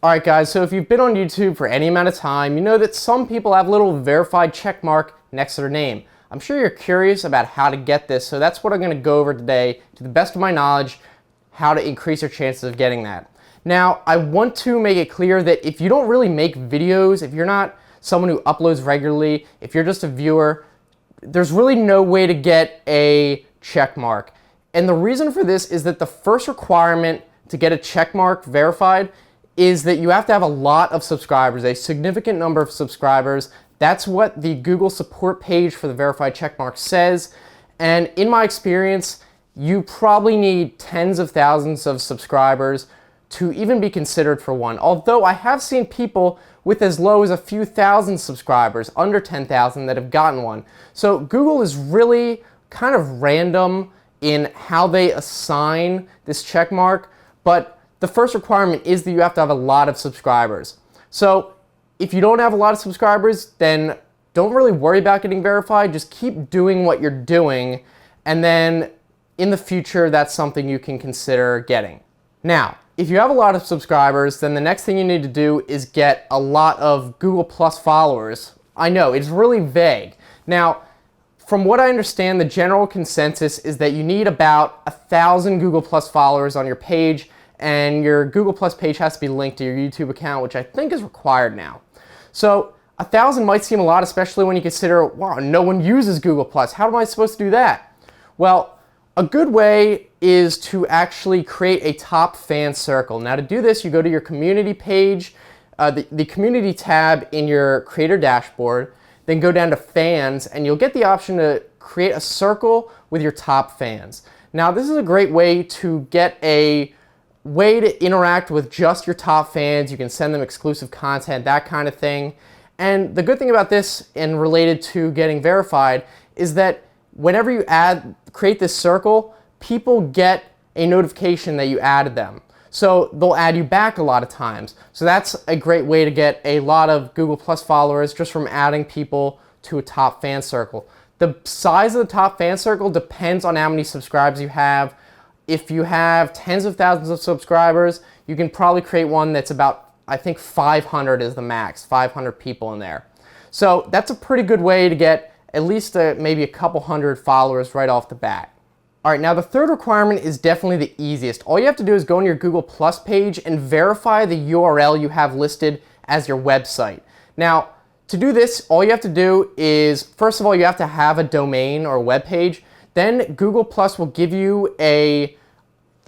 Alright guys, so if you've been on YouTube for any amount of time, you know that some people have a little verified check mark next to their name. I'm sure you're curious about how to get this, so that's what I'm going to go over today, to the best of my knowledge, how to increase your chances of getting that. Now, I want to make it clear that if you don't really make videos, if you're not someone who uploads regularly, if you're just a viewer, there's really no way to get a check mark. And the reason for this is that the first requirement to get a check mark verified is that you have to have a lot of subscribers, a significant number of subscribers. That's what the Google support page for the verified checkmark says. And in my experience, you probably need tens of thousands of subscribers to even be considered for one. Although I have seen people with as low as a few thousand subscribers, under 10,000, that have gotten one. So Google is really kind of random in how they assign this checkmark, but the first requirement is that you have to have a lot of subscribers. So if you don't have a lot of subscribers, then don't really worry about getting verified. Just keep doing what you're doing, and then in the future, that's something you can consider getting. Now, if you have a lot of subscribers, then the next thing you need to do is get a lot of Google Plus followers. I know, it's really vague. Now, from what I understand, the general consensus is that you need about 1,000 Google Plus followers on your page, and your Google Plus page has to be linked to your YouTube account, which I think is required now. So 1,000 might seem a lot, especially when you consider, wow, no one uses Google Plus. How am I supposed to do that? Well, a good way is to actually create a top fan circle. Now to do this, you go to your community page, the community tab in your creator dashboard, then go down to fans, and you'll get the option to create a circle with your top fans. Now this is a great way to get a way to interact with just your top fans. You can send them exclusive content, that kind of thing. And the good thing about this, and related to getting verified, is that whenever you create this circle, people get a notification that you added them. So they'll add you back a lot of times. So that's a great way to get a lot of Google Plus followers just from adding people to a top fan circle. The size of the top fan circle depends on how many subscribers you have. If you have tens of thousands of subscribers, you can probably create one that's about, I think 500 is the max, 500 people in there. So that's a pretty good way to get at least maybe a couple hundred followers right off the bat. All right, now the third requirement is definitely the easiest. All you have to do is go on your Google Plus page and verify the URL you have listed as your website. Now, to do this, all you have to do is, first of all, you have to have a domain or a web page. Then Google Plus will give you a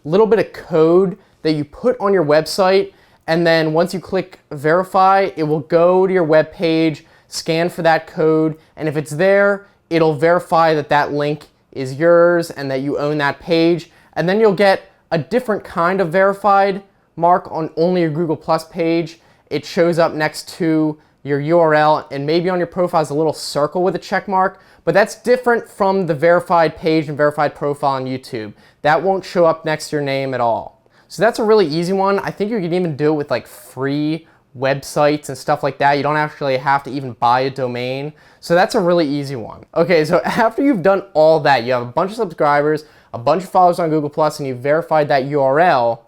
little bit of code that you put on your website, and then once you click verify, it will go to your web page, scan for that code, and if it's there, it'll verify that that link is yours and that you own that page, and then you'll get a different kind of verified mark on only your Google Plus page. It shows up next to your URL, and maybe on your profile is a little circle with a check mark, but that's different from the verified page and verified profile on YouTube. That won't show up next to your name at all. So that's a really easy one. I think you can even do it with like free websites and stuff like that. You don't actually have to even buy a domain. So that's a really easy one. Okay, so after you've done all that, you have a bunch of subscribers, a bunch of followers on Google Plus, and you've verified that URL,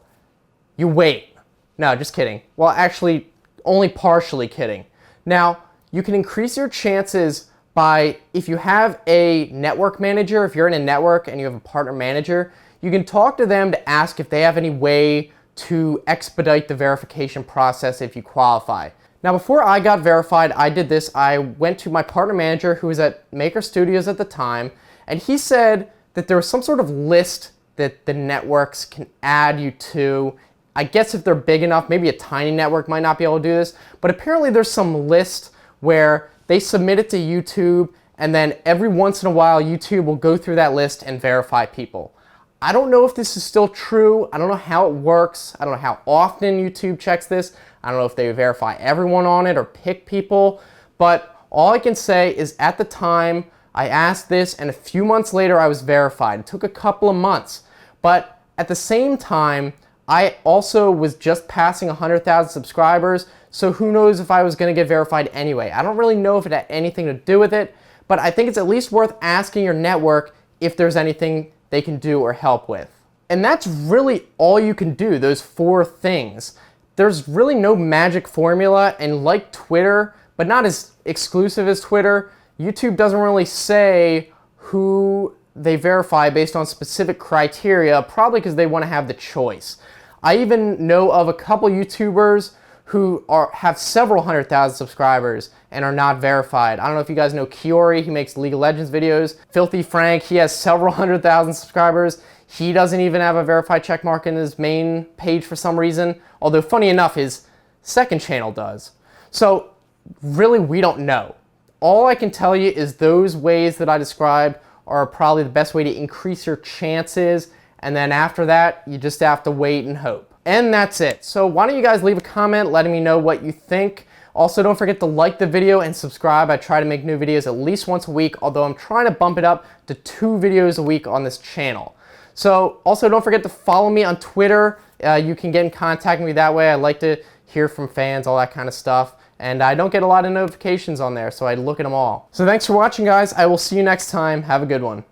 you wait. No, just kidding. Well, actually, only partially kidding. Now, you can increase your chances by, if you have a network manager, if you're in a network and you have a partner manager, you can talk to them to ask if they have any way to expedite the verification process if you qualify. Now, before I got verified, I did this. I went to my partner manager, who was at Maker Studios at the time, and he said that there was some sort of list that the networks can add you to. I guess if they're big enough, maybe a tiny network might not be able to do this, but apparently there's some list where they submit it to YouTube, and then every once in a while YouTube will go through that list and verify people. I don't know if this is still true. I don't know how it works. I don't know how often YouTube checks this. I don't know if they verify everyone on it or pick people, but all I can say is at the time I asked this, and a few months later I was verified. It took a couple of months, but at the same time, I also was just passing 100,000 subscribers, so who knows if I was going to get verified anyway. I don't really know if it had anything to do with it, but I think it's at least worth asking your network if there's anything they can do or help with. And that's really all you can do, those 4 things. there's really no magic formula, and like Twitter, but not as exclusive as Twitter, YouTube doesn't really say who they verify based on specific criteria, probably because they want to have the choice. I even know of a couple YouTubers who have several 100,000 subscribers and are not verified. I don't know if you guys know Kiori, he makes League of Legends videos. Filthy Frank, he has several 100,000 subscribers. He doesn't even have a verified checkmark in his main page for some reason, although funny enough, his second channel does. So really, we don't know. All I can tell you is those ways that I described are probably the best way to increase your chances, and then after that, you just have to wait and hope. And that's it. So why don't you guys leave a comment letting me know what you think. Also, don't forget to like the video and subscribe. I try to make new videos at least once a week, although I'm trying to bump it up to 2 videos a week on this channel. So also don't forget to follow me on Twitter. You can get in contact with me that way. I like to hear from fans, all that kind of stuff. And I don't get a lot of notifications on there, so I look at them all. So thanks for watching, guys. I will see you next time. Have a good one.